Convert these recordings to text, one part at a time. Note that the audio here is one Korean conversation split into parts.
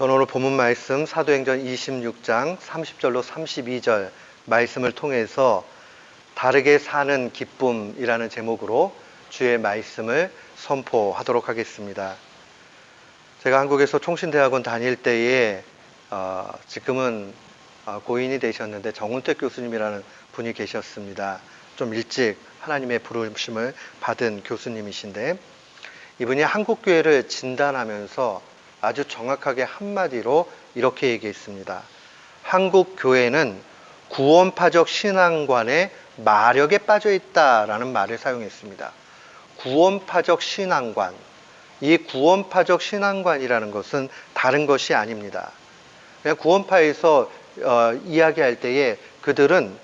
저는 오늘 본문 말씀 사도행전 26장 30절로 32절 말씀을 통해서 다르게 사는 기쁨이라는 제목으로 주의 말씀을 선포하도록 하겠습니다. 제가 한국에서 총신대학원 다닐 때에 지금은 고인이 되셨는데 정운택 교수님이라는 분이 계셨습니다. 좀 일찍 하나님의 부르심을 받은 교수님이신데 이분이 한국교회를 진단하면서 아주 정확하게 한마디로 이렇게 얘기했습니다. 한국교회는 구원파적 신앙관의 마력에 빠져 있다라는 말을 사용했습니다. 구원파적 신앙관. 이 구원파적 신앙관이라는 것은 다른 것이 아닙니다. 그냥 구원파에서 이야기할 때에 그들은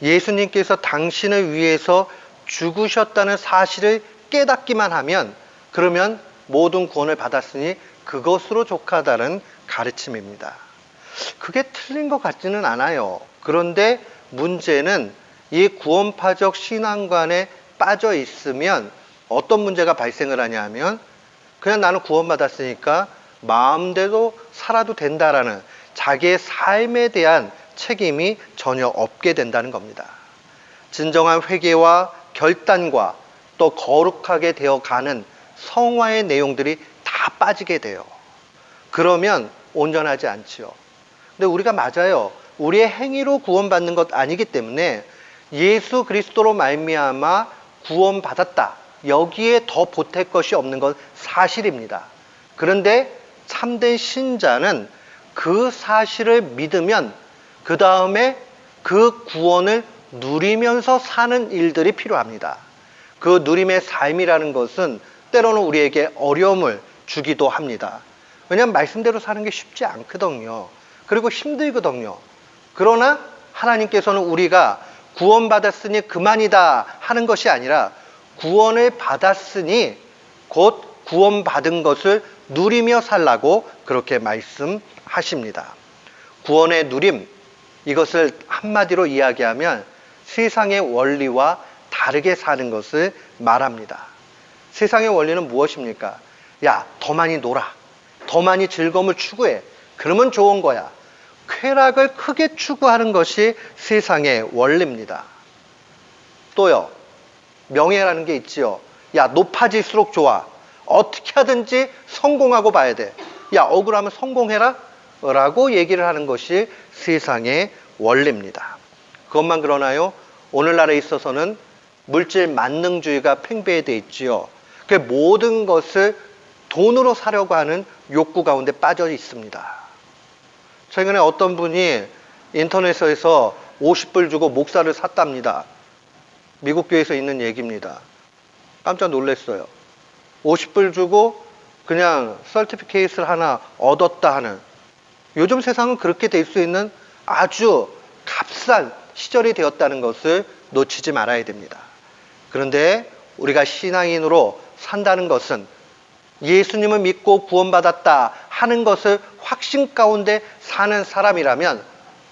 예수님께서 당신을 위해서 죽으셨다는 사실을 깨닫기만 하면 그러면 모든 구원을 받았으니 그것으로 족하다는 가르침입니다. 그게 틀린 것 같지는 않아요. 그런데 문제는 이 구원파적 신앙관에 빠져 있으면 어떤 문제가 발생을 하냐면 그냥 나는 구원받았으니까 마음대로 살아도 된다라는 자기의 삶에 대한 책임이 전혀 없게 된다는 겁니다. 진정한 회개와 결단과 또 거룩하게 되어가는 성화의 내용들이 다 빠지게 돼요. 그러면 온전하지 않지요. 근데 우리가 맞아요. 우리의 행위로 구원받는 것 아니기 때문에 예수 그리스도로 말미암아 구원받았다. 여기에 더 보탤 것이 없는 건 사실입니다. 그런데 참된 신자는 그 사실을 믿으면 그 다음에 그 구원을 누리면서 사는 일들이 필요합니다. 그 누림의 삶이라는 것은 때로는 우리에게 어려움을 주기도 합니다. 왜냐하면 말씀대로 사는 게 쉽지 않거든요. 그리고 힘들거든요. 그러나 하나님께서는 우리가 구원받았으니 그만이다 하는 것이 아니라 구원을 받았으니 곧 구원받은 것을 누리며 살라고 그렇게 말씀하십니다. 구원의 누림, 이것을 한마디로 이야기하면 세상의 원리와 다르게 사는 것을 말합니다. 세상의 원리는 무엇입니까? 야, 더 많이 놀아. 더 많이 즐거움을 추구해. 그러면 좋은 거야. 쾌락을 크게 추구하는 것이 세상의 원리입니다. 또요, 명예라는 게 있지요. 야, 높아질수록 좋아. 어떻게 하든지 성공하고 봐야 돼. 야, 억울하면 성공해라. 라고 얘기를 하는 것이 세상의 원리입니다. 그것만 그러나요? 오늘날에 있어서는 물질 만능주의가 팽배되어 있지요. 그 모든 것을 돈으로 사려고 하는 욕구 가운데 빠져 있습니다. 최근에 어떤 분이 인터넷에서 50불 주고 목사를 샀답니다. 미국 교회에서 있는 얘기입니다. 깜짝 놀랐어요. 50불 주고 그냥 서티피케이트를 하나 얻었다 하는, 요즘 세상은 그렇게 될 수 있는 아주 값싼 시절이 되었다는 것을 놓치지 말아야 됩니다. 그런데 우리가 신앙인으로 산다는 것은 예수님을 믿고 구원받았다 하는 것을 확신 가운데 사는 사람이라면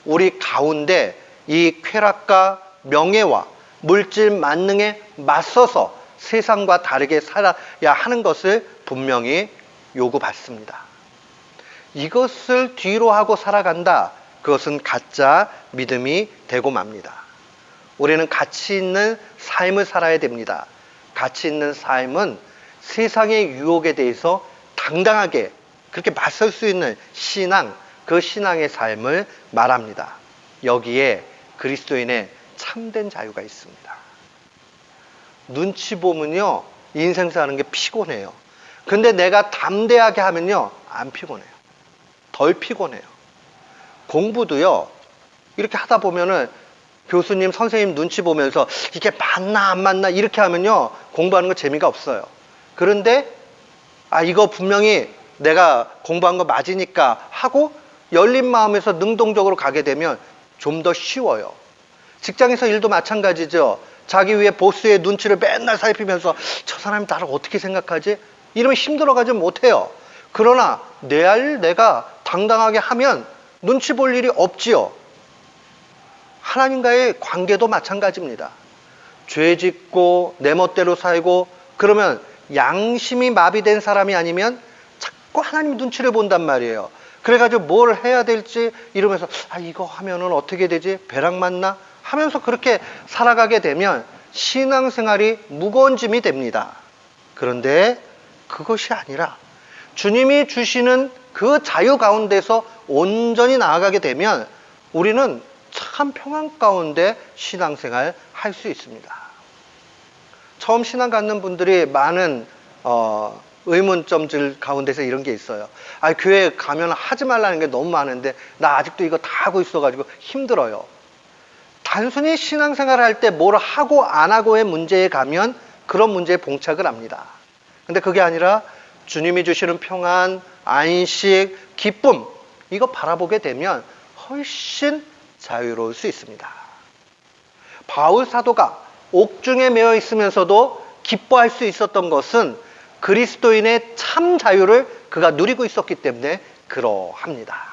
우리 가운데 이 쾌락과 명예와 물질 만능에 맞서서 세상과 다르게 살아야 하는 것을 분명히 요구받습니다. 이것을 뒤로 하고 살아간다. 그것은 가짜 믿음이 되고 맙니다. 우리는 가치 있는 삶을 살아야 됩니다. 가치 있는 삶은 세상의 유혹에 대해서 당당하게 그렇게 맞설 수 있는 신앙, 그 신앙의 삶을 말합니다. 여기에 그리스도인의 참된 자유가 있습니다. 눈치 보면요, 인생 사는 게 피곤해요. 근데 내가 담대하게 하면요, 안 피곤해요. 덜 피곤해요. 공부도요, 이렇게 하다 보면은 교수님, 선생님 눈치 보면서 이게 맞나 안 맞나 이렇게 하면요, 공부하는 거 재미가 없어요. 그런데 이거 분명히 내가 공부한 거 맞으니까 하고 열린 마음에서 능동적으로 가게 되면 좀 더 쉬워요. 직장에서 일도 마찬가지죠. 자기 위에 보스의 눈치를 맨날 살피면서 저 사람이 나를 어떻게 생각하지? 이러면 힘들어가지 못해요. 그러나 내 할 일 내가 당당하게 하면 눈치 볼 일이 없지요. 하나님과의 관계도 마찬가지입니다. 죄 짓고 내 멋대로 살고 그러면 양심이 마비된 사람이 아니면 자꾸 하나님 눈치를 본단 말이에요. 그래가지고 뭘 해야 될지 이러면서 이거 하면은 어떻게 되지? 벼락 맞나? 하면서 그렇게 살아가게 되면 신앙생활이 무거운 짐이 됩니다. 그런데 그것이 아니라 주님이 주시는 그 자유 가운데서 온전히 나아가게 되면 우리는 참 평안 가운데 신앙생활 할 수 있습니다. 처음 신앙 갖는 분들이 많은 의문점들 가운데서 이런 게 있어요. 교회 가면 하지 말라는 게 너무 많은데 나 아직도 이거 다 하고 있어가지고 힘들어요. 단순히 신앙생활을 할 때 뭘 하고 안 하고의 문제에 가면 그런 문제에 봉착을 합니다. 근데 그게 아니라 주님이 주시는 평안, 안식, 기쁨 이거 바라보게 되면 훨씬 자유로울 수 있습니다. 바울 사도가 옥중에 매여 있으면서도 기뻐할 수 있었던 것은 그리스도인의 참 자유를 그가 누리고 있었기 때문에 그러합니다.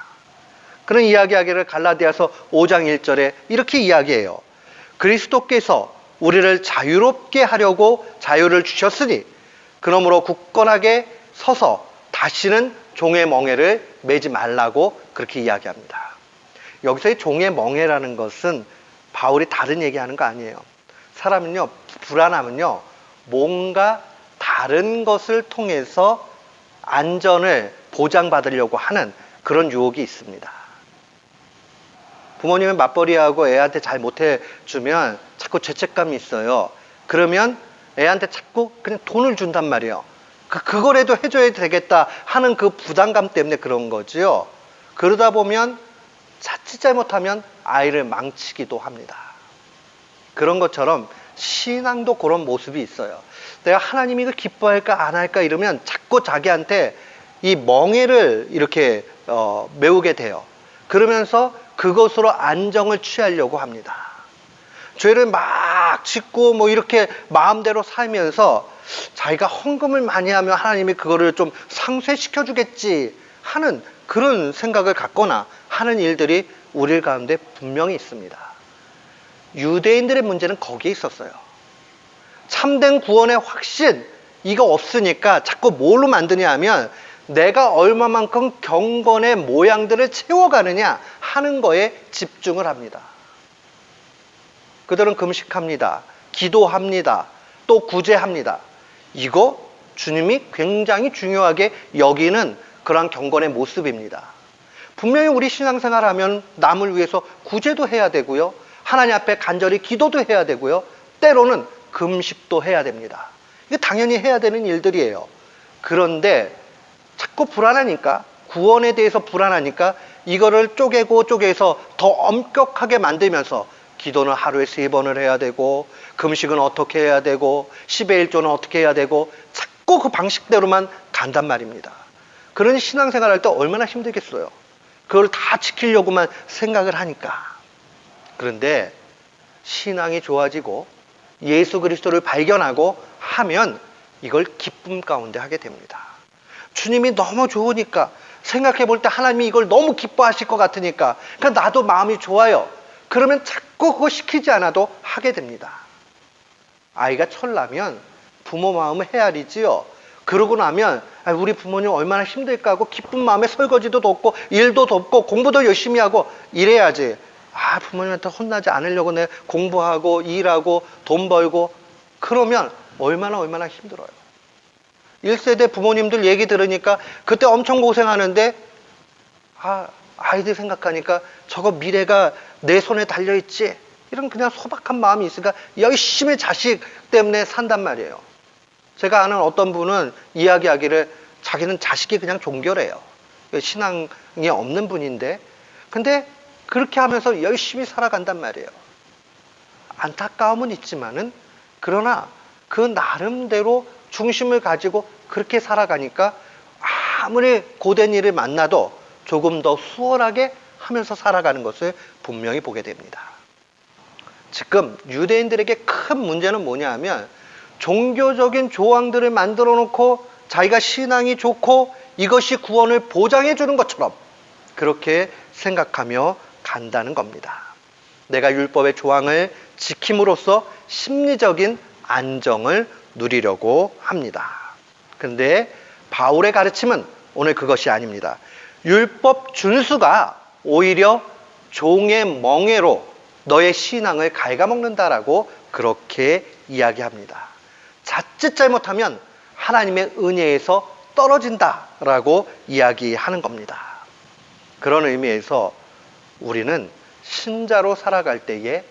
그런 이야기하기를 갈라디아서 5장 1절에 이렇게 이야기해요. 그리스도께서 우리를 자유롭게 하려고 자유를 주셨으니 그러므로 굳건하게 서서 다시는 종의 멍에를 매지 말라고 그렇게 이야기합니다. 여기서의 종의 멍에라는 것은 바울이 다른 얘기하는 거 아니에요. 사람은요, 불안하면요, 뭔가 다른 것을 통해서 안전을 보장받으려고 하는 그런 유혹이 있습니다. 부모님은 맞벌이하고 애한테 잘 못해주면 자꾸 죄책감이 있어요. 그러면 애한테 자꾸 그냥 돈을 준단 말이에요. 그거라도 해줘야 되겠다 하는 그 부담감 때문에 그런 거죠. 그러다 보면 자칫 잘못하면 아이를 망치기도 합니다. 그런 것처럼 신앙도 그런 모습이 있어요. 내가 하나님이 이걸 기뻐할까 안 할까 이러면 자꾸 자기한테 이 멍에를 이렇게 메우게 돼요. 그러면서 그것으로 안정을 취하려고 합니다. 죄를 막 짓고 뭐 이렇게 마음대로 살면서 자기가 헌금을 많이 하면 하나님이 그거를 좀 상쇄시켜 주겠지 하는 그런 생각을 갖거나 하는 일들이 우리 가운데 분명히 있습니다. 유대인들의 문제는 거기에 있었어요. 참된 구원의 확신 이거 없으니까 자꾸 뭘로 만드냐 하면 내가 얼마만큼 경건의 모양들을 채워가느냐 하는 거에 집중을 합니다. 그들은 금식합니다. 기도합니다. 또 구제합니다. 이거 주님이 굉장히 중요하게 여기는 그러한 경건의 모습입니다. 분명히 우리 신앙생활 하면 남을 위해서 구제도 해야 되고요. 하나님 앞에 간절히 기도도 해야 되고요. 때로는 금식도 해야 됩니다. 이게 당연히 해야 되는 일들이에요. 그런데 자꾸 불안하니까, 구원에 대해서 불안하니까 이거를 쪼개서 더 엄격하게 만들면서 기도는 하루에 3번을 해야 되고 금식은 어떻게 해야 되고 10의 1조는 어떻게 해야 되고 자꾸 그 방식대로만 간단 말입니다. 그러니 신앙생활 할 때 얼마나 힘들겠어요. 그걸 다 지키려고만 생각을 하니까. 그런데 신앙이 좋아지고 예수 그리스도를 발견하고 하면 이걸 기쁨 가운데 하게 됩니다. 주님이 너무 좋으니까 생각해 볼 때 하나님이 이걸 너무 기뻐하실 것 같으니까 그러니까 나도 마음이 좋아요. 그러면 자꾸 그거 시키지 않아도 하게 됩니다. 아이가 철나면 부모 마음은 헤아리지요. 그러고 나면 우리 부모님 얼마나 힘들까 하고 기쁜 마음에 설거지도 돕고 일도 돕고 공부도 열심히 하고 이래야지. 부모님한테 혼나지 않으려고 내 공부하고 일하고 돈 벌고 그러면 얼마나 힘들어요. 1세대 부모님들 얘기 들으니까 그때 엄청 고생하는데 아이들 생각하니까 저거 미래가 내 손에 달려있지 이런 그냥 소박한 마음이 있으니까 열심히 자식 때문에 산단 말이에요. 제가 아는 어떤 분은 이야기하기를 자기는 자식이 그냥 종교래요. 신앙이 없는 분인데 근데 그렇게 하면서 열심히 살아간단 말이에요. 안타까움은 있지만은 그러나 그 나름대로 중심을 가지고 그렇게 살아가니까 아무리 고된 일을 만나도 조금 더 수월하게 하면서 살아가는 것을 분명히 보게 됩니다. 지금 유대인들에게 큰 문제는 뭐냐 하면 종교적인 조항들을 만들어 놓고 자기가 신앙이 좋고 이것이 구원을 보장해 주는 것처럼 그렇게 생각하며 간다는 겁니다. 내가 율법의 조항을 지킴으로써 심리적인 안정을 누리려고 합니다. 그런데 바울의 가르침은 오늘 그것이 아닙니다. 율법 준수가 오히려 종의 멍에로 너의 신앙을 갉아먹는다라고 그렇게 이야기합니다. 자칫 잘못하면 하나님의 은혜에서 떨어진다라고 이야기하는 겁니다. 그런 의미에서 우리는 신자로 살아갈 때에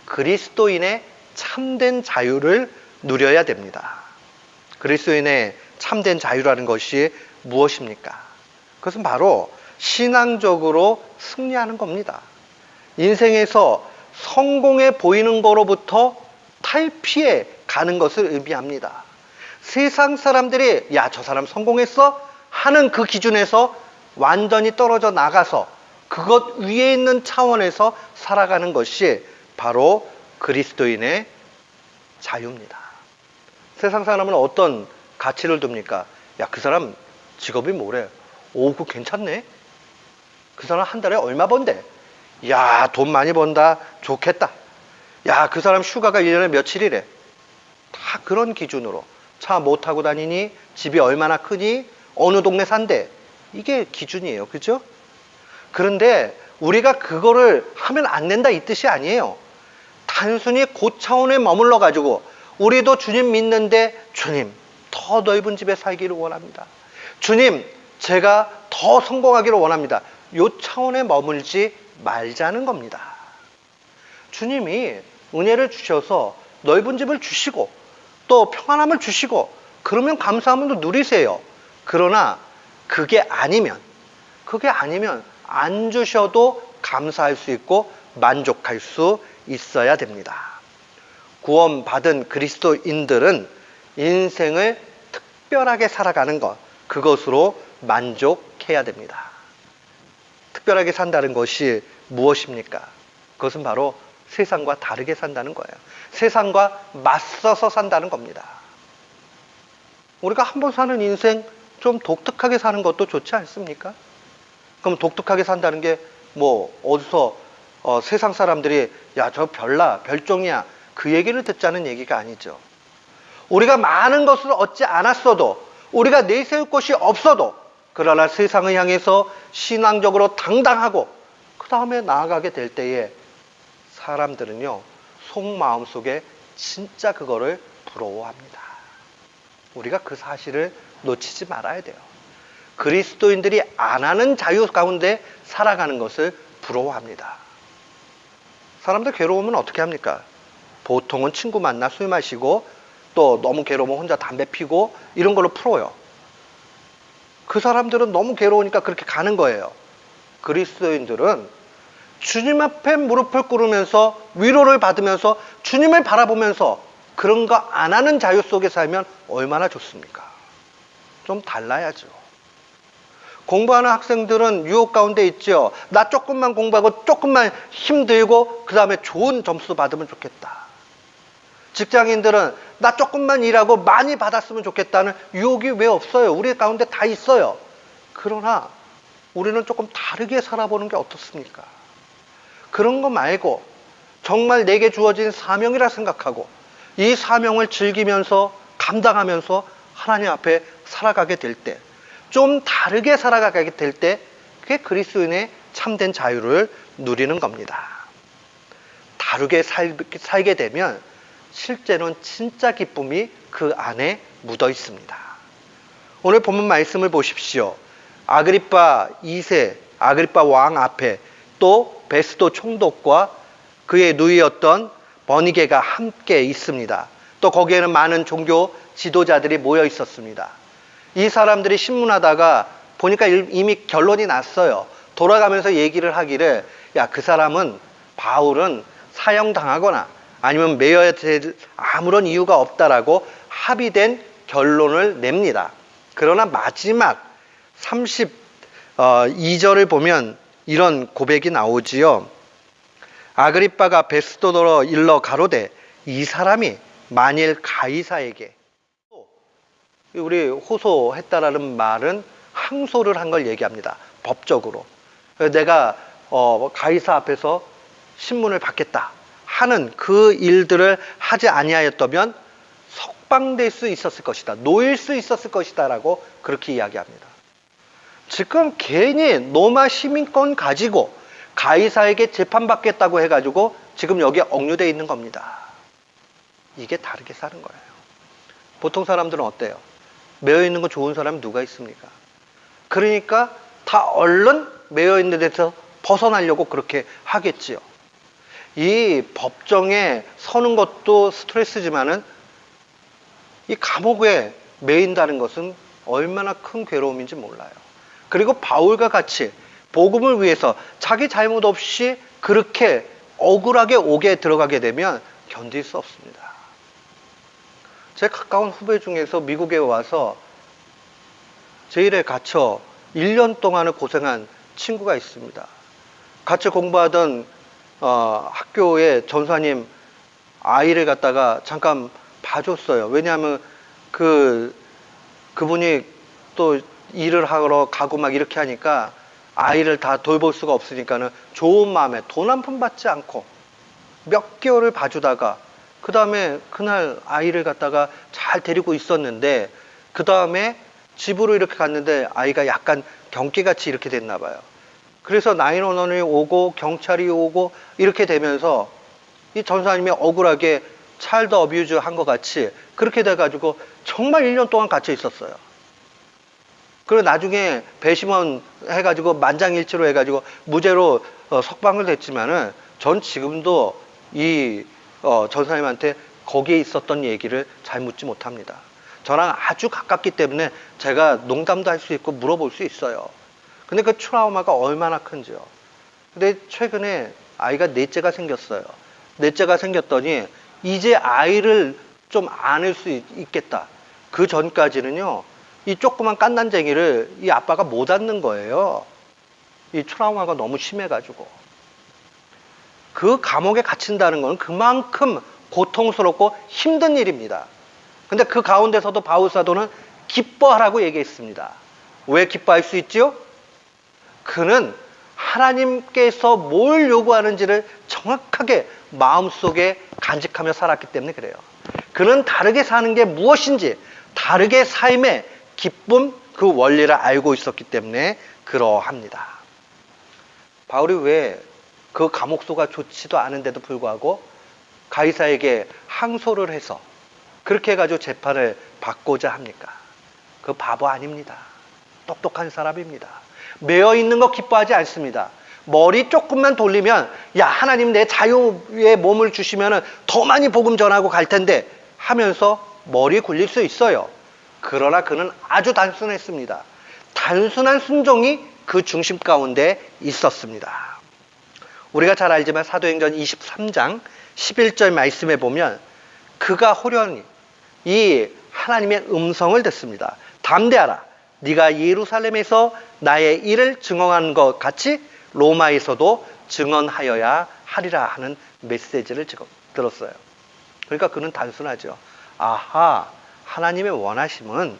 그리스도인의 참된 자유를 누려야 됩니다. 그리스도인의 참된 자유라는 것이 무엇입니까? 그것은 바로 신앙적으로 승리하는 겁니다. 인생에서 성공해 보이는 거로부터 탈피해 가는 것을 의미합니다. 세상 사람들이 야, 저 사람 성공했어? 하는 그 기준에서 완전히 떨어져 나가서 그것 위에 있는 차원에서 살아가는 것이 바로 그리스도인의 자유입니다. 세상 사람은 어떤 가치를 둡니까? 야, 그 사람 직업이 뭐래? 오, 그거 괜찮네? 그 사람 한 달에 얼마 번대? 야, 돈 많이 번다. 좋겠다. 야, 그 사람 휴가가 1년에 며칠이래? 다 그런 기준으로. 차 뭐 타고 다니니? 집이 얼마나 크니? 어느 동네 산대? 이게 기준이에요. 그죠? 그런데 우리가 그거를 하면 안 된다 이 뜻이 아니에요. 단순히 그 차원에 머물러 가지고 우리도 주님 믿는데 주님, 더 넓은 집에 살기를 원합니다. 주님, 제가 더 성공하기를 원합니다. 이 차원에 머물지 말자는 겁니다. 주님이 은혜를 주셔서 넓은 집을 주시고 또 평안함을 주시고 그러면 감사함을 누리세요. 그러나 그게 아니면 안 주셔도 감사할 수 있고 만족할 수 있어야 됩니다. 구원받은 그리스도인들은 인생을 특별하게 살아가는 것, 그것으로 만족해야 됩니다. 특별하게 산다는 것이 무엇입니까? 그것은 바로 세상과 다르게 산다는 거예요. 세상과 맞서서 산다는 겁니다. 우리가 한 번 사는 인생 좀 독특하게 사는 것도 좋지 않습니까? 그럼 독특하게 산다는 게 뭐 어디서 세상 사람들이 야, 저 별나, 별종이야 그 얘기를 듣자는 얘기가 아니죠. 우리가 많은 것을 얻지 않았어도 우리가 내세울 것이 없어도 그러나 세상을 향해서 신앙적으로 당당하고 그 다음에 나아가게 될 때에 사람들은요 속마음 속에 진짜 그거를 부러워합니다. 우리가 그 사실을 놓치지 말아야 돼요. 그리스도인들이 안 하는 자유 가운데 살아가는 것을 부러워합니다. 사람들 괴로우면 어떻게 합니까? 보통은 친구 만나 술 마시고 또 너무 괴로우면 혼자 담배 피고 이런 걸로 풀어요. 그 사람들은 너무 괴로우니까 그렇게 가는 거예요. 그리스도인들은 주님 앞에 무릎을 꿇으면서 위로를 받으면서 주님을 바라보면서 그런 거 안 하는 자유 속에 살면 얼마나 좋습니까? 좀 달라야죠. 공부하는 학생들은 유혹 가운데 있죠. 나 조금만 공부하고 조금만 힘들고 그 다음에 좋은 점수 받으면 좋겠다. 직장인들은 나 조금만 일하고 많이 받았으면 좋겠다는 유혹이 왜 없어요? 우리 가운데 다 있어요. 그러나 우리는 조금 다르게 살아보는 게 어떻습니까? 그런 거 말고 정말 내게 주어진 사명이라 생각하고 이 사명을 즐기면서 감당하면서 하나님 앞에 살아가게 될 때, 좀 다르게 살아가게 될 때 그게 그리스도인의 참된 자유를 누리는 겁니다. 다르게 살게 되면 실제로는 진짜 기쁨이 그 안에 묻어 있습니다. 오늘 본문 말씀을 보십시오. 아그리파 2세, 아그리파 왕 앞에 또 베스도 총독과 그의 누이였던 버니게가 함께 있습니다. 또 거기에는 많은 종교 지도자들이 모여 있었습니다. 이 사람들이 신문하다가 보니까 이미 결론이 났어요. 돌아가면서 얘기를 하기를 야, 그 사람은 바울은 사형당하거나 아니면 매여야 될 아무런 이유가 없다라고 합의된 결론을 냅니다. 그러나 마지막 32절을 보면 이런 고백이 나오지요. 아그리빠가 베스도로 일러 가로되 이 사람이 만일 가이사에게, 우리 호소했다라는 말은 항소를 한 걸 얘기합니다. 법적으로. 내가 가이사 앞에서 신문을 받겠다 하는 그 일들을 하지 아니하였다면 석방될 수 있었을 것이다. 놓일 수 있었을 것이다 라고 그렇게 이야기합니다. 지금 괜히 로마 시민권 가지고 가이사에게 재판받겠다고 해가지고 지금 여기에 억류되어 있는 겁니다. 이게 다르게 사는 거예요. 보통 사람들은 어때요? 매여 있는 거 좋은 사람이 누가 있습니까? 그러니까 다 얼른 매여 있는 데서 벗어나려고 그렇게 하겠지요. 이 법정에 서는 것도 스트레스지만은 이 감옥에 매인다는 것은 얼마나 큰 괴로움인지 몰라요. 그리고 바울과 같이 복음을 위해서 자기 잘못 없이 그렇게 억울하게 옥에 들어가게 되면 견딜 수 없습니다. 제 가까운 후배 중에서 미국에 와서 제일에 갇혀 1년 동안을 고생한 친구가 있습니다. 같이 공부하던 학교의 전사님 아이를 갖다가 잠깐 봐줬어요. 왜냐하면 그분이 또 일을 하러 가고 막 이렇게 하니까 아이를 다 돌볼 수가 없으니까는 좋은 마음에 돈 한 푼 받지 않고 몇 개월을 봐주다가 그 다음에 그날 아이를 갖다가 잘 데리고 있었는데 그 다음에 집으로 이렇게 갔는데 아이가 약간 경기같이 이렇게 됐나 봐요. 그래서 911이 오고 경찰이 오고 이렇게 되면서 이 전사님이 억울하게 차일드 어뷰즈 한 것 같이 그렇게 돼가지고 정말 1년 동안 갇혀 있었어요. 그리고 나중에 배심원 해가지고 만장일치로 해가지고 무죄로 석방을 됐지만은 전 지금도 이 전사님한테 거기에 있었던 얘기를 잘 묻지 못합니다. 저랑 아주 가깝기 때문에 제가 농담도 할 수 있고 물어볼 수 있어요. 근데 그 트라우마가 얼마나 큰지요. 근데 최근에 아이가 넷째가 생겼어요. 넷째가 생겼더니 이제 아이를 좀 안을 수 있겠다. 그 전까지는요, 이 조그만 깐난쟁이를 이 아빠가 못 안는 거예요. 이 트라우마가 너무 심해가지고. 그 감옥에 갇힌다는 건 그만큼 고통스럽고 힘든 일입니다. 근데 그 가운데서도 바울 사도는 기뻐하라고 얘기했습니다. 왜 기뻐할 수 있지요? 그는 하나님께서 뭘 요구하는지를 정확하게 마음속에 간직하며 살았기 때문에 그래요. 그는 다르게 사는 게 무엇인지, 다르게 삶의 기쁨, 그 원리를 알고 있었기 때문에 그러합니다. 바울이 왜 그 감옥소가 좋지도 않은데도 불구하고 가이사에게 항소를 해서 그렇게 해가지고 재판을 받고자 합니까? 그 바보 아닙니다. 똑똑한 사람입니다. 매여 있는 거 기뻐하지 않습니다. 머리 조금만 돌리면 야 하나님 내 자유의 몸을 주시면 더 많이 복음 전하고 갈 텐데 하면서 머리 굴릴 수 있어요. 그러나 그는 아주 단순했습니다. 단순한 순종이 그 중심 가운데 있었습니다. 우리가 잘 알지만 사도행전 23장 11절 말씀에 보면 그가 호련히 이 하나님의 음성을 듣습니다. 담대하라. 네가 예루살렘에서 나의 일을 증언한 것 같이 로마에서도 증언하여야 하리라 하는 메시지를 들었어요. 그러니까 그는 단순하죠. 아하, 하나님의 원하심은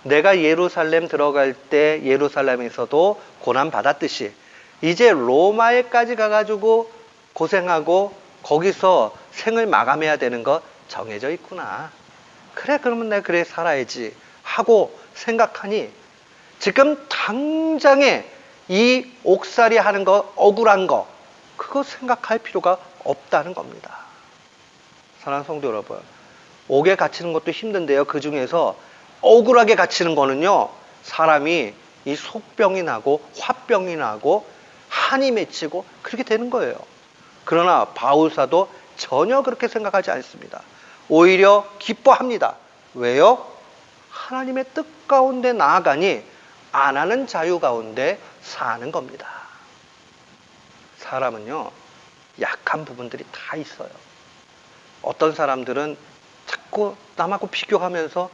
내가 예루살렘 들어갈 때 예루살렘에서도 고난받았듯이 이제 로마에까지 가가지고 고생하고 거기서 생을 마감해야 되는 거 정해져 있구나. 그래, 그러면 내가 그래 살아야지 하고 생각하니 지금 당장에 이 옥살이 하는 거, 억울한 거, 그거 생각할 필요가 없다는 겁니다. 사랑하는 성도 여러분, 옥에 갇히는 것도 힘든데요. 그 중에서 억울하게 갇히는 거는요, 사람이 이 속병이 나고 화병이 나고 한이 맺히고 그렇게 되는 거예요. 그러나 바울사도 전혀 그렇게 생각하지 않습니다. 오히려 기뻐합니다. 왜요? 하나님의 뜻 가운데 나아가니 안 하는 자유 가운데 사는 겁니다. 사람은요, 약한 부분들이 다 있어요. 어떤 사람들은 자꾸 남하고 비교하면서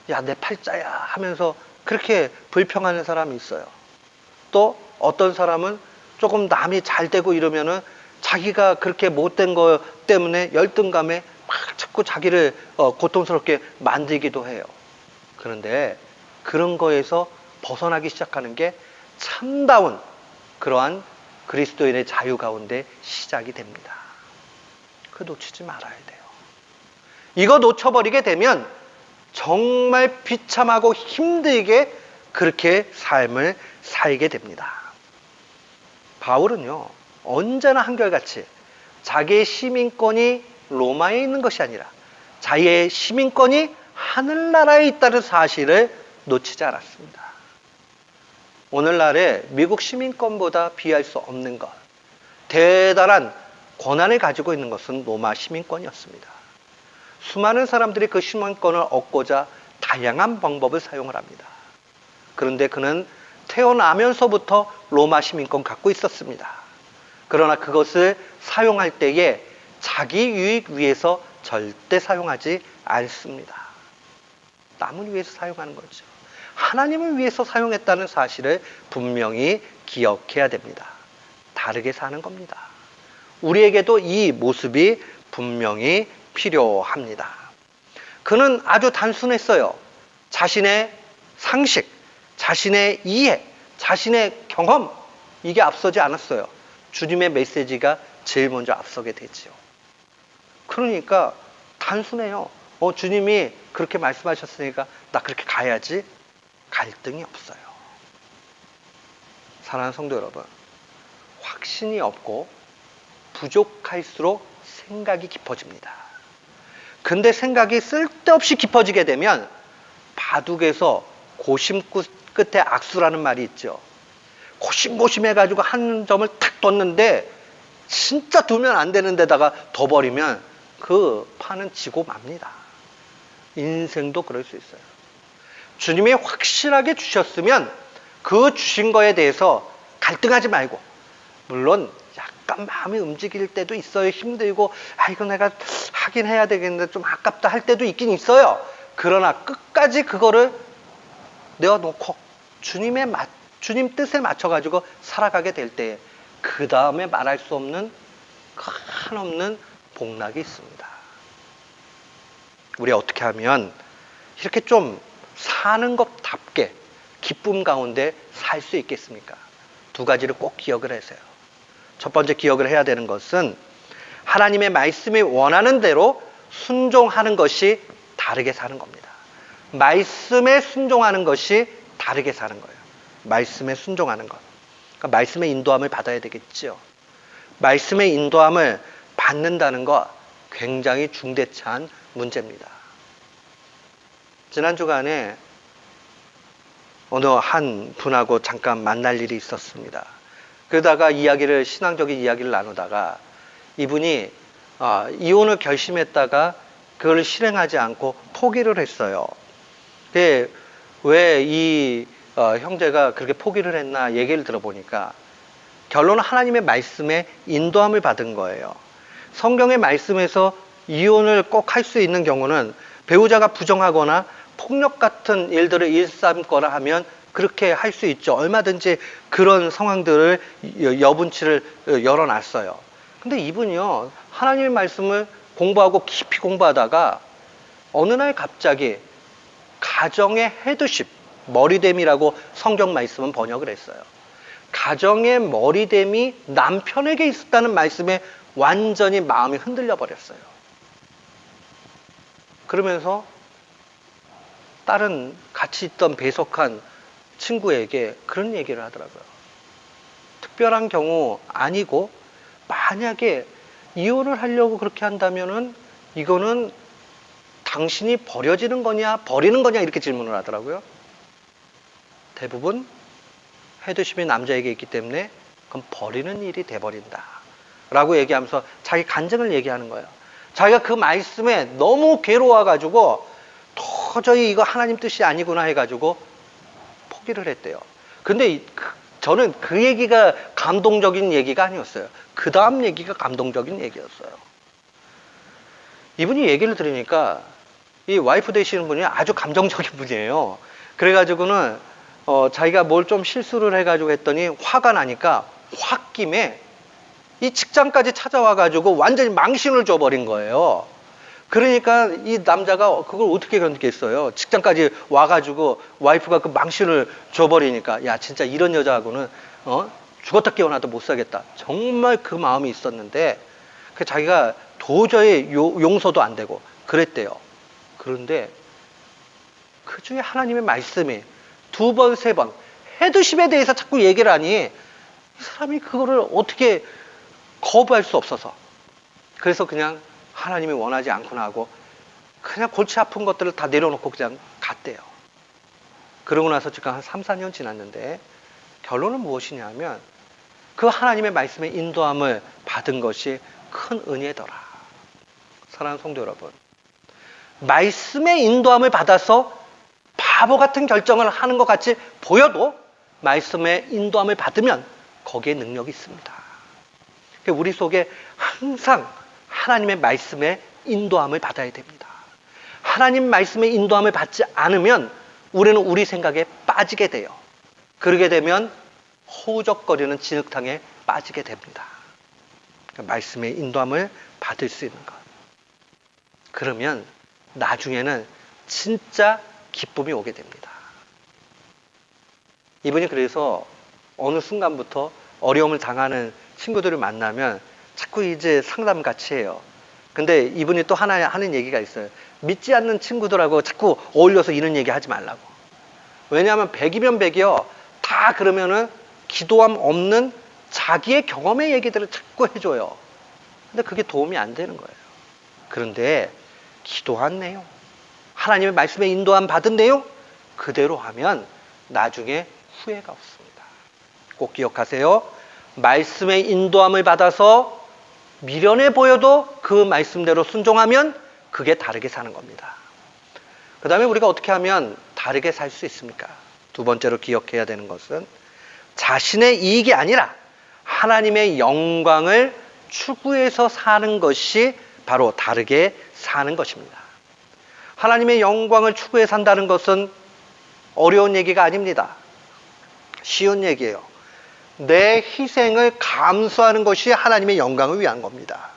야, 내 팔자야 하면서 그렇게 불평하는 사람이 있어요. 또 어떤 사람은 조금 남이 잘 되고 이러면은 자기가 그렇게 못된 거 때문에 열등감에 막 자꾸 자기를 고통스럽게 만들기도 해요. 그런데 그런 거에서 벗어나기 시작하는 게 참다운 그러한 그리스도인의 자유 가운데 시작이 됩니다. 그거 놓치지 말아야 돼요. 이거 놓쳐버리게 되면 정말 비참하고 힘들게 그렇게 삶을 살게 됩니다. 바울은요, 언제나 한결같이 자기의 시민권이 로마에 있는 것이 아니라 자기의 시민권이 하늘나라에 있다는 사실을 놓치지 않았습니다. 오늘날의 미국 시민권보다 비할 수 없는 것, 대단한 권한을 가지고 있는 것은 로마 시민권이었습니다. 수많은 사람들이 그 시민권을 얻고자 다양한 방법을 사용을 합니다. 그런데 그는 태어나면서부터 로마 시민권 갖고 있었습니다. 그러나 그것을 사용할 때에 자기 유익 위해서 절대 사용하지 않습니다. 남을 위해서 사용하는 거죠. 하나님을 위해서 사용했다는 사실을 분명히 기억해야 됩니다. 다르게 사는 겁니다. 우리에게도 이 모습이 분명히 필요합니다. 그는 아주 단순했어요. 자신의 상식, 자신의 이해, 자신의 경험, 이게 앞서지 않았어요. 주님의 메시지가 제일 먼저 앞서게 되지요. 그러니까 단순해요. 주님이 그렇게 말씀하셨으니까 나 그렇게 가야지. 갈등이 없어요. 사랑하는 성도 여러분, 확신이 없고 부족할수록 생각이 깊어집니다. 근데 생각이 쓸데없이 깊어지게 되면 바둑에서 고심 끝에 악수라는 말이 있죠. 고심고심해가지고 한 점을 탁 뒀는데 진짜 두면 안 되는 데다가 둬버리면 그 판은 지고 맙니다. 인생도 그럴 수 있어요. 주님이 확실하게 주셨으면 그 주신 거에 대해서 갈등하지 말고, 물론 약간 마음이 움직일 때도 있어요. 힘들고 이거 내가 하긴 해야 되겠는데 좀 아깝다 할 때도 있긴 있어요. 그러나 끝까지 그거를 내어놓고 주님 뜻에 맞춰가지고 살아가게 될 때 그 다음에 말할 수 없는 한없는 복락이 있습니다. 우리 어떻게 하면 이렇게 좀 사는 것답게 기쁨 가운데 살 수 있겠습니까? 두 가지를 꼭 기억을 하세요. 첫 번째 기억을 해야 되는 것은 하나님의 말씀이 원하는 대로 순종하는 것이 다르게 사는 겁니다. 말씀에 순종하는 것이 다르게 사는 거예요. 말씀에 순종하는 것. 그러니까 말씀의 인도함을 받아야 되겠죠. 말씀의 인도함을 받는다는 것 굉장히 중대한 문제입니다. 지난 주간에 어느 한 분하고 잠깐 만날 일이 있었습니다. 그러다가 신앙적인 이야기를 나누다가 이분이 이혼을 결심했다가 그걸 실행하지 않고 포기를 했어요. 왜 이 형제가 그렇게 포기를 했나 얘기를 들어보니까 결론은 하나님의 말씀에 인도함을 받은 거예요. 성경의 말씀에서 이혼을 꼭 할 수 있는 경우는 배우자가 부정하거나 폭력 같은 일들을 일삼거나 하면 그렇게 할 수 있죠. 얼마든지 그런 상황들을 여분치를 열어놨어요. 근데 이분이요, 하나님의 말씀을 공부하고 깊이 공부하다가 어느 날 갑자기 가정의 헤드십, 머리됨이라고 성경 말씀은 번역을 했어요. 가정의 머리됨이 남편에게 있었다는 말씀에 완전히 마음이 흔들려 버렸어요. 그러면서 다른 같이 있던 배석한 친구에게 그런 얘기를 하더라고요. 특별한 경우 아니고 만약에 이혼을 하려고 그렇게 한다면은 이거는 당신이 버려지는 거냐 버리는 거냐 이렇게 질문을 하더라고요. 대부분 헤드십이 남자에게 있기 때문에 그럼 버리는 일이 돼버린다 라고 얘기하면서 자기 간증을 얘기하는 거예요. 자기가 그 말씀에 너무 괴로워가지고 도저히 이거 하나님 뜻이 아니구나 해가지고 포기를 했대요. 근데 저는 그 얘기가 감동적인 얘기가 아니었어요. 그 다음 얘기가 감동적인 얘기였어요. 이분이 얘기를 들으니까 이 와이프 되시는 분이 아주 감정적인 분이에요. 그래가지고는 자기가 뭘 좀 실수를 해가지고 했더니 화가 나니까 홧김에 이 직장까지 찾아와가지고 완전히 망신을 줘버린 거예요. 그러니까 이 남자가 그걸 어떻게 견디겠어요. 직장까지 와가지고 와이프가 그 망신을 줘버리니까 야 진짜 이런 여자하고는 죽었다 깨어나도 못 살겠다. 정말 그 마음이 있었는데 자기가 도저히 용서도 안 되고 그랬대요. 그런데 그 중에 하나님의 말씀이 두 번, 세 번 헤드십에 대해서 자꾸 얘기를 하니 이 사람이 그거를 어떻게 거부할 수 없어서 그래서 그냥 하나님이 원하지 않구나 하고 그냥 골치 아픈 것들을 다 내려놓고 그냥 갔대요. 그러고 나서 지금 한 3, 4년 지났는데 결론은 무엇이냐 하면 그 하나님의 말씀의 인도함을 받은 것이 큰 은혜더라. 사랑하는 성도 여러분, 말씀의 인도함을 받아서 바보 같은 결정을 하는 것 같이 보여도 말씀의 인도함을 받으면 거기에 능력이 있습니다. 우리 속에 항상 하나님의 말씀의 인도함을 받아야 됩니다. 하나님 말씀의 인도함을 받지 않으면 우리는 우리 생각에 빠지게 돼요. 그러게 되면 허우적거리는 진흙탕에 빠지게 됩니다. 말씀의 인도함을 받을 수 있는 것. 그러면 나중에는 진짜 기쁨이 오게 됩니다. 이분이 그래서 어느 순간부터 어려움을 당하는 친구들을 만나면 자꾸 이제 상담 같이 해요. 근데 이분이 또 하나 하는 얘기가 있어요. 믿지 않는 친구들하고 자꾸 어울려서 이런 얘기 하지 말라고. 왜냐하면 100이면 100이요. 다 그러면은 기도함 없는 자기의 경험의 얘기들을 자꾸 해줘요. 근데 그게 도움이 안 되는 거예요. 그런데 기도한 내용, 하나님의 말씀에 인도함 받은 내용 그대로 하면 나중에 후회가 없습니다. 꼭 기억하세요. 말씀의 인도함을 받아서 미련해 보여도 그 말씀대로 순종하면 그게 다르게 사는 겁니다. 그 다음에 우리가 어떻게 하면 다르게 살 수 있습니까? 두 번째로 기억해야 되는 것은 자신의 이익이 아니라 하나님의 영광을 추구해서 사는 것이 바로 다르게 사는 것입니다. 하나님의 영광을 추구해 산다는 것은 어려운 얘기가 아닙니다. 쉬운 얘기예요. 내 희생을 감수하는 것이 하나님의 영광을 위한 겁니다.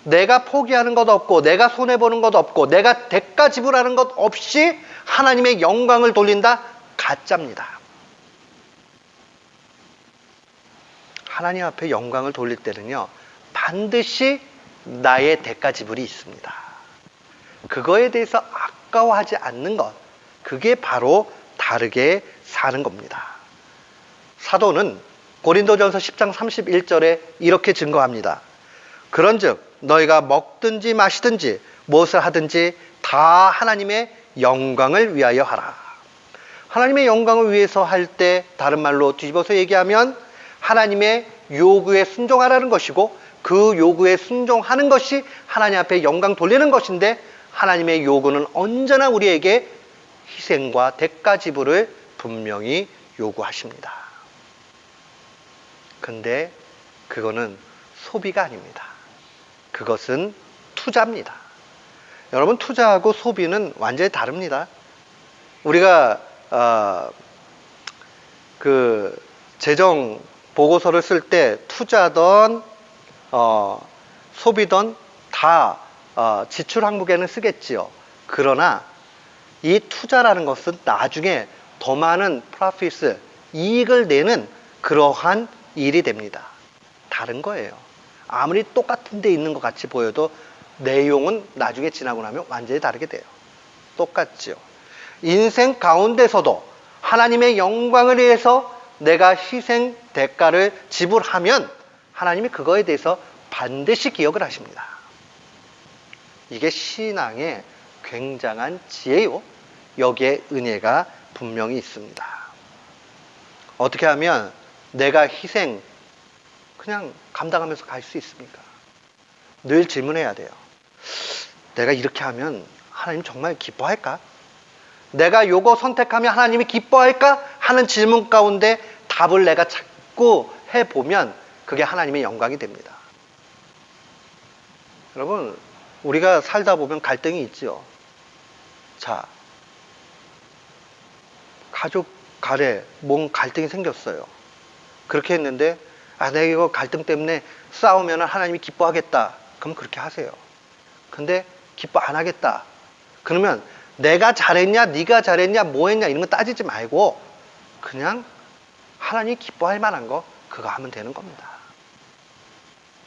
내가 포기하는 것 없고 내가 손해보는 것 없고 내가 대가 지불하는 것 없이 하나님의 영광을 돌린다? 가짜입니다. 하나님 앞에 영광을 돌릴 때는요 반드시 나의 대가 지불이 있습니다. 그거에 대해서 아까워하지 않는 것, 그게 바로 다르게 사는 겁니다. 사도는 고린도전서 10장 31절에 이렇게 증거합니다. 그런즉 너희가 먹든지 마시든지 무엇을 하든지 다 하나님의 영광을 위하여 하라. 하나님의 영광을 위해서 할 때 다른 말로 뒤집어서 얘기하면 하나님의 요구에 순종하라는 것이고 그 요구에 순종하는 것이 하나님 앞에 영광 돌리는 것인데 하나님의 요구는 언제나 우리에게 희생과 대가 지불을 분명히 요구하십니다. 근데 그거는 소비가 아닙니다. 그것은 투자입니다. 여러분 투자하고 소비는 완전히 다릅니다. 우리가 그 재정 보고서를 쓸 때 투자든 소비든 다 지출 항목에는 쓰겠지요. 그러나 이 투자라는 것은 나중에 더 많은 프로핏, 이익을 내는 그러한 일이 됩니다. 다른 거예요. 아무리 똑같은 데 있는 것 같이 보여도 내용은 나중에 지나고 나면 완전히 다르게 돼요. 똑같지요. 인생 가운데서도 하나님의 영광을 위해서 내가 희생 대가를 지불하면 하나님이 그거에 대해서 반드시 기억을 하십니다. 이게 신앙의 굉장한 지혜요. 여기에 은혜가 분명히 있습니다. 어떻게 하면 내가 희생 그냥 감당하면서 갈 수 있습니까? 늘 질문해야 돼요. 내가 이렇게 하면 하나님 정말 기뻐할까? 내가 요거 선택하면 하나님이 기뻐할까? 하는 질문 가운데 답을 내가 자꾸 해보면 그게 하나님의 영광이 됩니다. 여러분 우리가 살다 보면 갈등이 있죠. 자, 가족 간에 뭔 갈등이 생겼어요. 그렇게 했는데 내가 이거 갈등 때문에 싸우면 하나님이 기뻐하겠다. 그럼 그렇게 하세요. 근데 기뻐 안 하겠다. 그러면 내가 잘했냐, 네가 잘했냐, 뭐 했냐 이런 거 따지지 말고 그냥 하나님이 기뻐할 만한 거 그거 하면 되는 겁니다.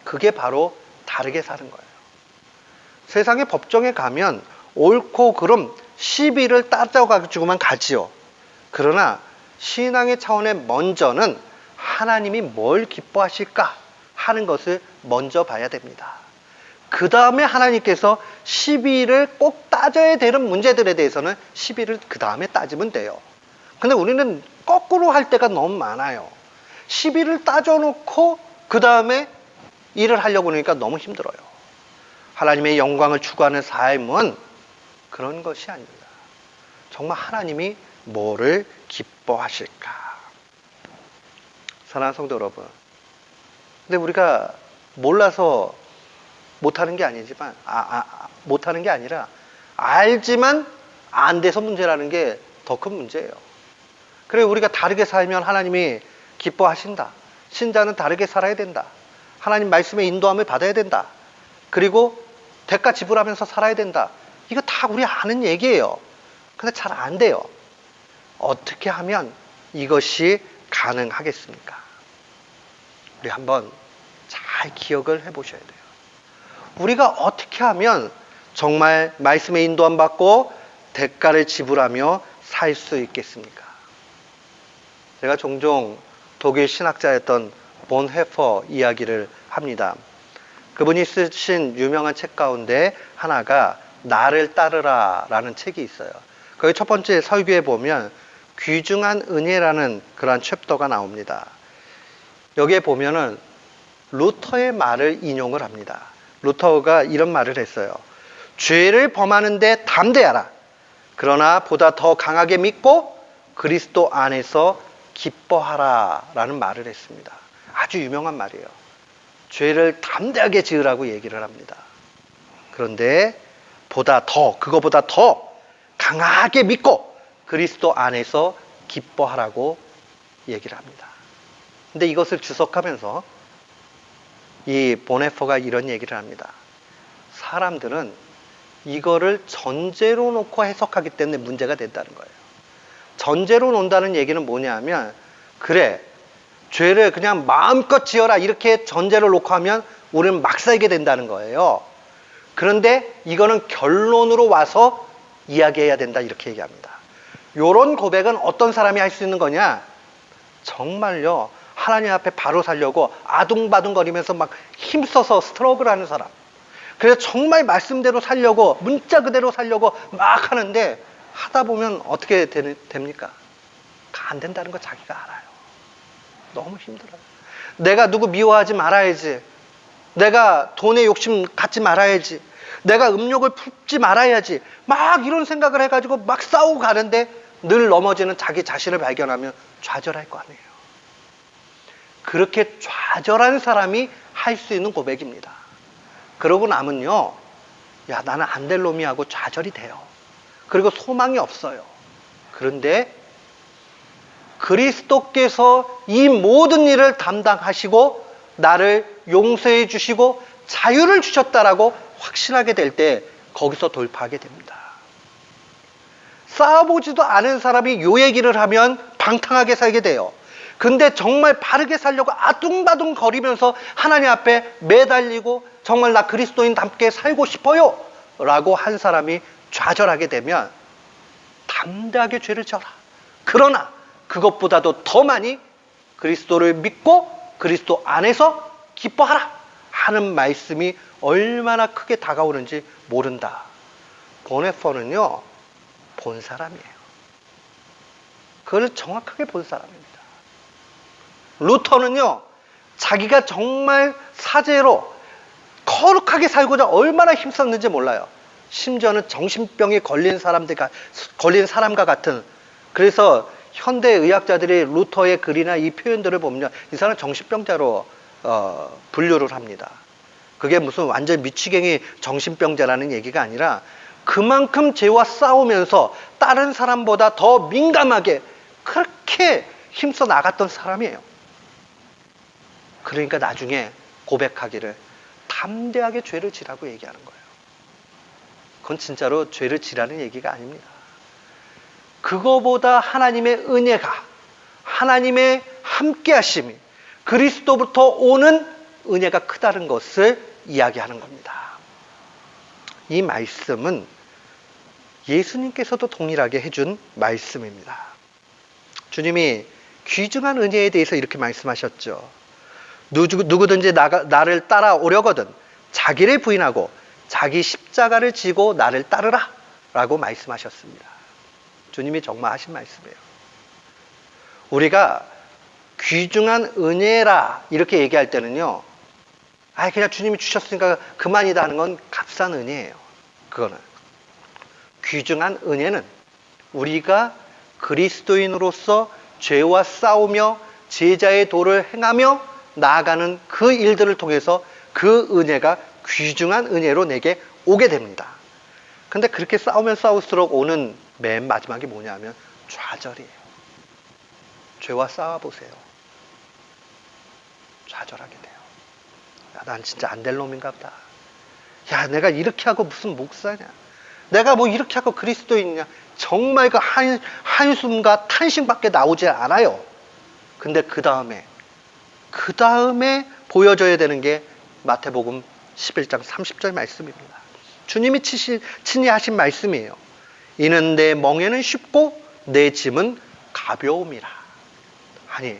그게 바로 다르게 사는 거예요. 세상의 법정에 가면 옳고 그름 시비를 따져가지고만 가지요. 그러나 신앙의 차원의 먼저는 하나님이 뭘 기뻐하실까 하는 것을 먼저 봐야 됩니다. 그 다음에 하나님께서 12일을 꼭 따져야 되는 문제들에 대해서는 12일을 그 다음에 따지면 돼요. 근데 우리는 거꾸로 할 때가 너무 많아요. 12일을 따져놓고 그 다음에 일을 하려고 하니까 너무 힘들어요. 하나님의 영광을 추구하는 삶은 그런 것이 아닙니다. 정말 하나님이 뭐를 기뻐하실까? 사랑하는 성도 여러분, 근데 우리가 몰라서 못하는 게 아니지만, 못하는 게 아니라 알지만 안 돼서 문제라는 게 더 큰 문제예요. 그래, 우리가 다르게 살면 하나님이 기뻐하신다. 신자는 다르게 살아야 된다. 하나님 말씀의 인도함을 받아야 된다. 그리고 대가 지불하면서 살아야 된다. 이거 다 우리 아는 얘기예요. 근데 잘 안 돼요. 어떻게 하면 이것이 가능하겠습니까? 우리 한번 잘 기억을 해보셔야 돼요. 우리가 어떻게 하면 정말 말씀의 인도함 받고 대가를 지불하며 살 수 있겠습니까? 제가 종종 독일 신학자였던 본헤퍼 이야기를 합니다. 그분이 쓰신 유명한 책 가운데 하나가 나를 따르라 라는 책이 있어요. 거기 첫 번째 설교에 보면 귀중한 은혜라는 그러한 챕터가 나옵니다. 여기에 보면은 루터의 말을 인용을 합니다. 루터가 이런 말을 했어요. 죄를 범하는데 담대하라. 그러나 보다 더 강하게 믿고 그리스도 안에서 기뻐하라 라는 말을 했습니다. 아주 유명한 말이에요. 죄를 담대하게 지으라고 얘기를 합니다. 그런데 그거보다 더 강하게 믿고 그리스도 안에서 기뻐하라고 얘기를 합니다. 근데 이것을 주석하면서 이 보네퍼가 이런 얘기를 합니다. 사람들은 이거를 전제로 놓고 해석하기 때문에 문제가 된다는 거예요. 전제로 놓는다는 얘기는 뭐냐면, 그래, 죄를 그냥 마음껏 지어라 이렇게 전제를 놓고 하면 우리는 막 살게 된다는 거예요. 그런데 이거는 결론으로 와서 이야기해야 된다 이렇게 얘기합니다. 이런 고백은 어떤 사람이 할 수 있는 거냐? 정말요, 하나님 앞에 바로 살려고 아둥바둥거리면서 막 힘써서 스트러글 하는 사람. 그래서 정말 말씀대로 살려고, 문자 그대로 살려고 막 하는데 하다 보면 어떻게 됩니까? 안 된다는 거 자기가 알아요. 너무 힘들어요. 내가 누구 미워하지 말아야지. 내가 돈에 욕심 갖지 말아야지. 내가 음욕을 품지 말아야지. 막 이런 생각을 해가지고 막 싸우고 가는데 늘 넘어지는 자기 자신을 발견하면 좌절할 거 아니에요. 그렇게 좌절한 사람이 할 수 있는 고백입니다. 그러고 나면요, 야, 나는 안 될 놈이 하고 좌절이 돼요. 그리고 소망이 없어요. 그런데 그리스도께서 이 모든 일을 담당하시고 나를 용서해 주시고 자유를 주셨다라고 확신하게 될 때 거기서 돌파하게 됩니다. 싸워보지도 않은 사람이 요 얘기를 하면 방탕하게 살게 돼요. 근데 정말 바르게 살려고 아둥바둥 거리면서 하나님 앞에 매달리고 정말 나 그리스도인답게 살고 싶어요 라고 한 사람이 좌절하게 되면 담대하게 죄를 져라. 그러나 그것보다도 더 많이 그리스도를 믿고 그리스도 안에서 기뻐하라 하는 말씀이 얼마나 크게 다가오는지 모른다. 보네퍼는요, 본 사람이에요. 그걸 정확하게 본 사람입니다. 루터는요, 자기가 정말 사제로 거룩하게 살고자 얼마나 힘썼는지 몰라요. 심지어는 정신병에 걸린 사람과 같은, 그래서 현대 의학자들이 루터의 글이나 이 표현들을 보면 이 사람은 정신병자로 분류를 합니다. 그게 무슨 완전 미치갱이 정신병자라는 얘기가 아니라 그만큼 죄와 싸우면서 다른 사람보다 더 민감하게 그렇게 힘써 나갔던 사람이에요. 그러니까 나중에 고백하기를 담대하게 죄를 지라고 얘기하는 거예요. 그건 진짜로 죄를 지라는 얘기가 아닙니다. 그거보다 하나님의 은혜가, 하나님의 함께하심이, 그리스도부터 오는 은혜가 크다는 것을 이야기하는 겁니다. 이 말씀은 예수님께서도 동일하게 해준 말씀입니다. 주님이 귀중한 은혜에 대해서 이렇게 말씀하셨죠. 누구든지 나를 따라오려거든 자기를 부인하고 자기 십자가를 지고 나를 따르라 라고 말씀하셨습니다. 주님이 정말 하신 말씀이에요. 우리가 귀중한 은혜라 이렇게 얘기할 때는요, 그냥 주님이 주셨으니까 그만이다 하는 건 값싼 은혜예요. 그거는. 귀중한 은혜는 우리가 그리스도인으로서 죄와 싸우며 제자의 도를 행하며 나아가는 그 일들을 통해서 그 은혜가 귀중한 은혜로 내게 오게 됩니다. 근데 그렇게 싸우면 싸울수록 오는 맨 마지막이 뭐냐면 좌절이에요. 죄와 싸워보세요. 좌절하게 돼요. 난 진짜 안 될 놈인가 보다. 내가 이렇게 하고 무슨 목사냐. 내가 뭐 이렇게 하고 그리스도인이냐. 정말 그 한숨과 탄식밖에 나오지 않아요. 근데 그 다음에 보여줘야 되는 게 마태복음 11장 30절 말씀입니다. 주님이 친히 하신 말씀이에요. 이는 내 멍에는 쉽고 내 짐은 가벼움이라. 아니,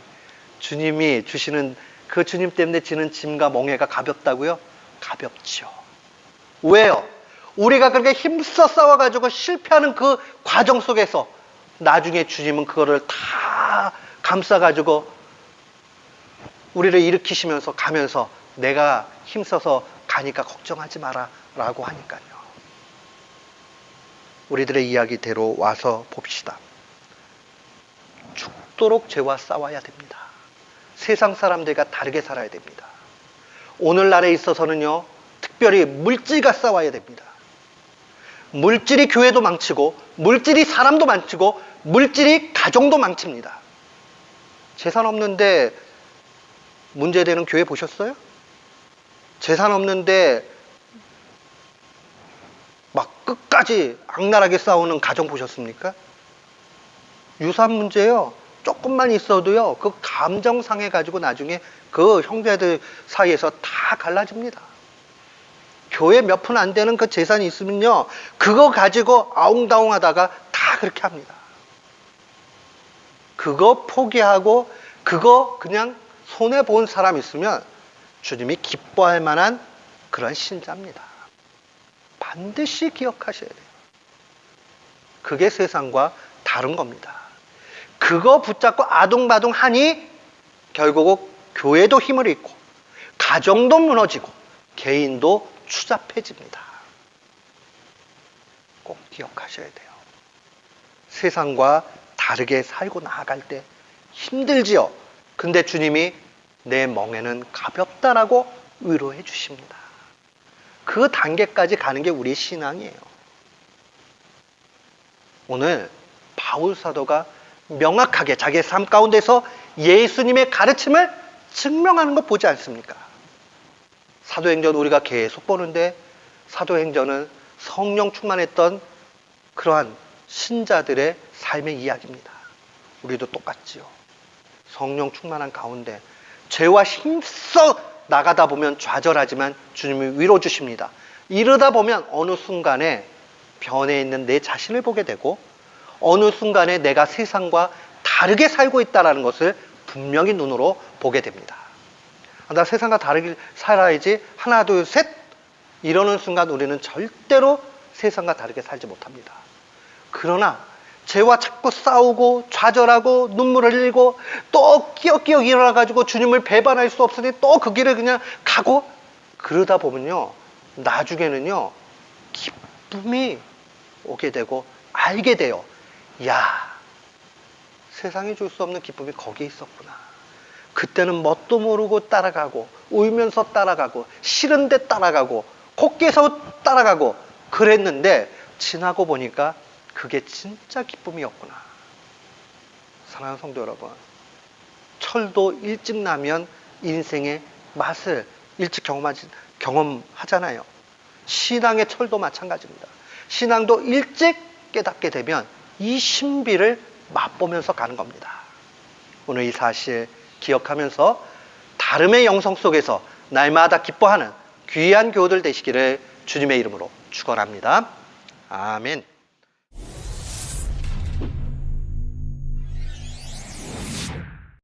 주님이 주시는 그 주님 때문에 지는 짐과 멍에가 가볍다고요? 가볍죠. 왜요? 우리가 그렇게 힘써 싸워가지고 실패하는 그 과정 속에서 나중에 주님은 그거를 다 감싸가지고 우리를 일으키시면서 가면서 내가 힘써서 가니까 걱정하지 마라 라고 하니까요. 우리들의 이야기대로 와서 봅시다. 죽도록 죄와 싸워야 됩니다. 세상 사람들과 다르게 살아야 됩니다. 오늘날에 있어서는요, 특별히 물질과 싸워야 됩니다. 물질이 교회도 망치고, 물질이 사람도 망치고, 물질이 가정도 망칩니다. 재산 없는데 문제되는 교회 보셨어요? 재산 없는데 막 끝까지 악랄하게 싸우는 가정 보셨습니까? 유산 문제요. 조금만 있어도요, 그 감정 상해가지고 나중에 그 형제들 사이에서 다 갈라집니다. 교회 몇 푼 안 되는 그 재산이 있으면요, 그거 가지고 아웅다웅 하다가 다 그렇게 합니다. 그거 포기하고, 그거 그냥 손해본 사람 있으면 주님이 기뻐할 만한 그런 신자입니다. 반드시 기억하셔야 돼요. 그게 세상과 다른 겁니다. 그거 붙잡고 아둥바둥 하니 결국 교회도 힘을 잃고 가정도 무너지고 개인도 추잡해집니다. 꼭 기억하셔야 돼요. 세상과 다르게 살고 나아갈 때 힘들지요. 근데 주님이 내 멍에는 가볍다라고 위로해 주십니다. 그 단계까지 가는 게 우리의 신앙이에요. 오늘 바울 사도가 명확하게 자기의 삶 가운데서 예수님의 가르침을 증명하는 거 보지 않습니까? 사도행전 우리가 계속 보는데 사도행전은 성령 충만했던 그러한 신자들의 삶의 이야기입니다. 우리도 똑같지요. 성령 충만한 가운데 죄와 힘써 나가다 보면 좌절하지만 주님이 위로 주십니다. 이러다 보면 어느 순간에 변해 있는 내 자신을 보게 되고 어느 순간에 내가 세상과 다르게 살고 있다는 것을 분명히 눈으로 보게 됩니다. 나 세상과 다르게 살아야지 하나 둘 셋 이러는 순간 우리는 절대로 세상과 다르게 살지 못합니다. 그러나 죄와 자꾸 싸우고 좌절하고 눈물을 흘리고 또 끼역끼역 일어나가지고 주님을 배반할 수 없으니 또 그 길을 그냥 가고 그러다 보면요 나중에는요 기쁨이 오게 되고 알게 돼요. 야, 세상이 줄 수 없는 기쁨이 거기에 있었구나. 그때는 뭣도 모르고 따라가고 울면서 따라가고 싫은데 따라가고 콧깨서 따라가고 그랬는데 지나고 보니까 그게 진짜 기쁨이었구나. 사랑하는 성도 여러분, 철도 일찍 나면 인생의 맛을 일찍 경험하잖아요. 신앙의 철도 마찬가지입니다. 신앙도 일찍 깨닫게 되면 이 신비를 맛보면서 가는 겁니다. 오늘 이 사실 기억하면서 다름의 영성 속에서 날마다 기뻐하는 귀한 교우들 되시기를 주님의 이름으로 축원합니다. 아멘.